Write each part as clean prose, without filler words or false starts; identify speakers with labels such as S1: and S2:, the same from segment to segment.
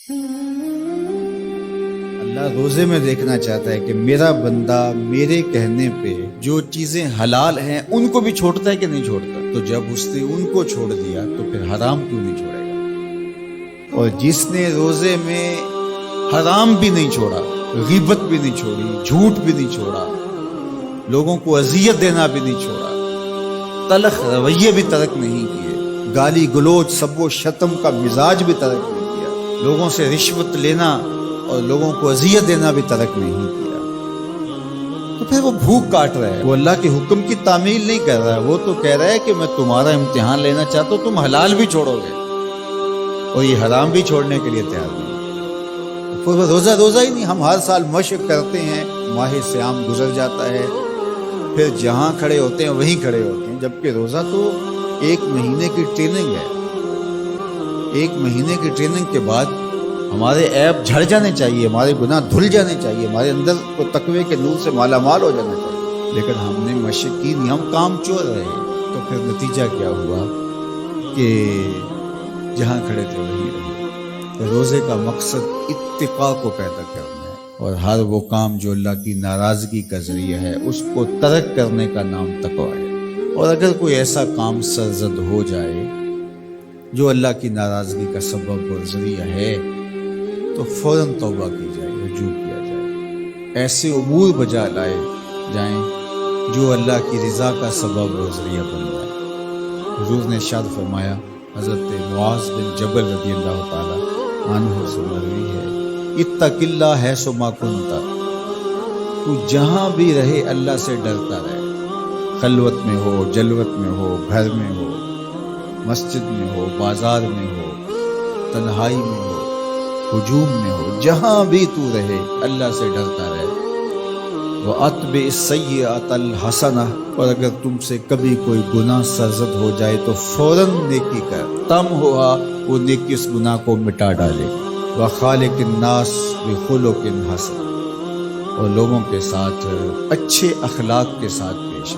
S1: اللہ روزے میں دیکھنا چاہتا ہے کہ میرا بندہ میرے کہنے پہ جو چیزیں حلال ہیں ان کو بھی چھوڑتا ہے کہ نہیں چھوڑتا. تو جب اس نے ان کو چھوڑ دیا تو پھر حرام کیوں نہیں چھوڑے گا؟ اور جس نے روزے میں حرام بھی نہیں چھوڑا، غیبت بھی نہیں چھوڑی، جھوٹ بھی نہیں چھوڑا، لوگوں کو اذیت دینا بھی نہیں چھوڑا، تلخ رویے بھی ترک نہیں کیے، گالی گلوچ سب و شتم کا مزاج بھی ترک نہیں کیا، لوگوں سے رشوت لینا اور لوگوں کو اذیت دینا بھی ترک نہیں کیا، تو پھر وہ بھوک کاٹ رہا ہے. وہ اللہ کے حکم کی تعمیل نہیں کر رہا ہے، وہ تو کہہ رہا ہے کہ میں تمہارا امتحان لینا چاہتا ہوں، تم حلال بھی چھوڑو گے اور یہ حرام بھی چھوڑنے کے لیے تیار نہیں. پھر روزہ ہی نہیں، ہم ہر سال مشق کرتے ہیں، ماہ صیام گزر جاتا ہے، پھر جہاں کھڑے ہوتے ہیں وہیں کھڑے ہوتے ہیں، جبکہ روزہ تو 1 مہینے کی ٹریننگ ہے. 1 مہینے کی ٹریننگ کے بعد ہمارے عیب جھڑ جانے چاہیے، ہمارے گناہ دھل جانے چاہیے، ہمارے اندر کو تقوی کے نور سے مالا مال ہو جانا چاہیے. لیکن ہم نے مشق کی نہیں، ہم کام چور رہے ہیں. تو پھر نتیجہ کیا ہوا کہ جہاں کھڑے تھے وہیں رہے. روزے کا مقصد اتقاء کو پیدا کرنا ہے، اور ہر وہ کام جو اللہ کی ناراضگی کا ذریعہ ہے اس کو ترک کرنے کا نام تقویٰ ہے. اور اگر کوئی ایسا کام سرزد ہو جائے جو اللہ کی ناراضگی کا سبب اور ذریعہ ہے تو فوراً توبہ کی جائے، رجوع کیا جائے، ایسے امور بجا لائے جائیں جو اللہ کی رضا کا سبب اور ذریعہ بن جائے. حضور نے ارشاد فرمایا، حضرت معاذ بن جبل رضی اللہ تعالیٰ عنہ سے مروی ہے، اتق اللہ حیث ما کنت، تو جہاں بھی رہے اللہ سے ڈرتا رہے، خلوت میں ہو، جلوت میں ہو، گھر میں ہو، مسجد میں ہو، بازار میں ہو، تنہائی میں ہو، ہجوم میں ہو، جہاں بھی تو رہے اللہ سے ڈرتا رہے. وَأَتْبِعِ السَّيِّئَةَ الْحَسَنَةَ، اور اگر تم سے کبھی کوئی گناہ سرزد ہو جائے تو فوراً نیکی کر، تم ہوا وہ نیکی اس گناہ کو مٹا ڈالے. وَخَالِقِ النَّاسِ بِخُلُقٍ حَسَنٍ، اور لوگوں کے ساتھ اچھے اخلاق کے ساتھ پیش آ.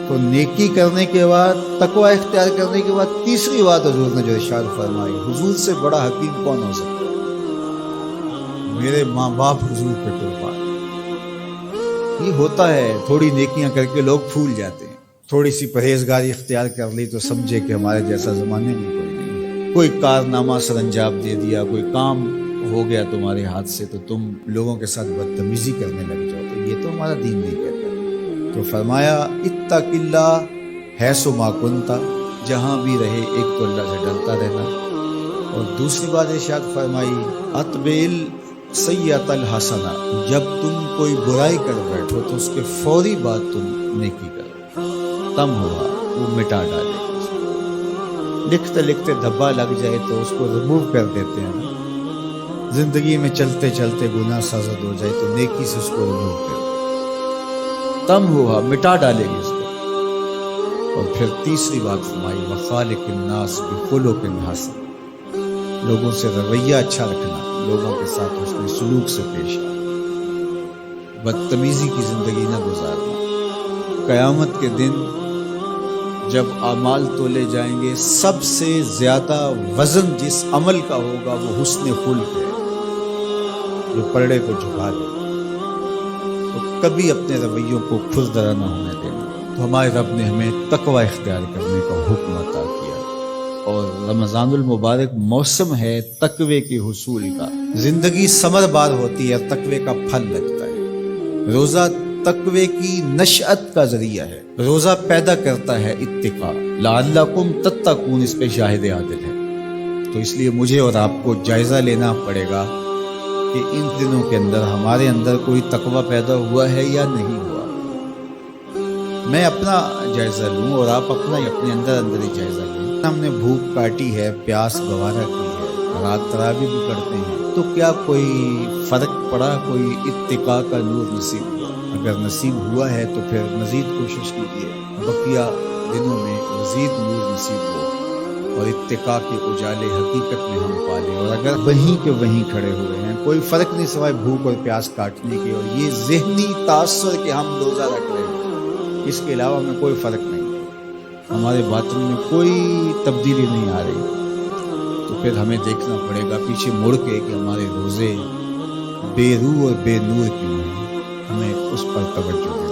S1: تو نیکی کرنے کے بعد، تقوی اختیار کرنے کے بعد، تیسری بات حضور نے جو ارشاد فرمائی، حضور سے بڑا حکیم کون ہو سکتا ہے؟ میرے ماں باپ حضور پہ قربان. یہ ہوتا ہے، تھوڑی نیکیاں کر کے لوگ پھول جاتے ہیں، تھوڑی سی پرہیزگاری اختیار کر لی تو سمجھے کہ ہمارے جیسا زمانے میں کوئی نہیں ہے. کوئی کارنامہ سر انجام دے دیا، کوئی کام ہو گیا تمہارے ہاتھ سے تو تم لوگوں کے ساتھ بدتمیزی کرنے لگ جاؤ. تو یہ تو ہمارا دین نہیں کہتا. تو فرمایا اتق اللہ حیث ما کنت، جہاں بھی رہے ایک تو اللہ سے ڈرتا رہنا، اور دوسری بات ارشاد فرمائی اتبع السیئۃ الحسنہ، جب تم کوئی برائی کر بیٹھو تو اس کے فوری بعد تم نیکی کرو، تم ہوا وہ مٹا ڈالے. لکھتے لکھتے دھبا لگ جائے تو اس کو ریموو کر دیتے ہیں. زندگی میں چلتے چلتے گناہ سرزد ہو جائے تو نیکی سے اس کو ریموو کر دیں، تم ہوا مٹا ڈالے گی اس کو. اور پھر تیسری بات فرمائی وَخَالِقِ النَّاسِ بِخُلُقٍ حَسَنٍ، لوگوں سے رویہ اچھا رکھنا، لوگوں کے ساتھ حسن سلوک سے پیش آنا، بدتمیزی کی زندگی نہ گزارنا. قیامت کے دن جب اعمال تولے جائیں گے، سب سے زیادہ وزن جس عمل کا ہوگا وہ حسن خلق ہے، جو پرڑے کو جھکا دے. تو کبھی اپنے رویوں کو کھردرا نہ ہونے دینا. تو ہمارے رب نے ہمیں تقوی اختیار کرنے کا حکم عطا کیا، اور رمضان المبارک موسم ہے تقوی کے حصول کا. زندگی ثمر بار ہوتی ہے، تقوی کا پھل لگتا ہے. روزہ تقوی کی نشأت کا ذریعہ ہے، روزہ پیدا کرتا ہے اتقاء. لعلکم تتقون اس پہ شاہد عادل ہے. تو اس لیے مجھے اور آپ کو جائزہ لینا پڑے گا کہ ان دنوں کے اندر ہمارے اندر کوئی تقوی پیدا ہوا ہے یا نہیں ہوا. میں اپنا جائزہ لوں اور آپ اپنا اپنے اندر ہی جائزہ لیں. ہم نے بھوک کاٹی ہے، پیاس گوارا کی ہے، رات تراویح بھی پڑھتے ہیں، تو کیا کوئی فرق پڑا؟ کوئی اتقاء کا نور نصیب ہوا؟ اگر نصیب ہوا ہے تو پھر مزید کوشش کیجیے بقیہ دنوں میں مزید نور نصیب ہو اور اتقاء کے اجالے حقیقت میں ہم پالیں. اور اگر وہیں کے وہیں کھڑے ہوئے ہیں، کوئی فرق نہیں سوائے بھوک اور پیاس کاٹنے کے اور یہ ذہنی تاثر کہ ہم روزہ رکھ رہے ہیں، اس کے علاوہ میں کوئی فرق نہیں، ہمارے باطن میں کوئی تبدیلی نہیں آ رہی، تو پھر ہمیں دیکھنا پڑے گا پیچھے مڑ کے کہ ہمارے روزے بے روح اور بے نور کیوں ہیں. ہمیں اس پر توجہ دے.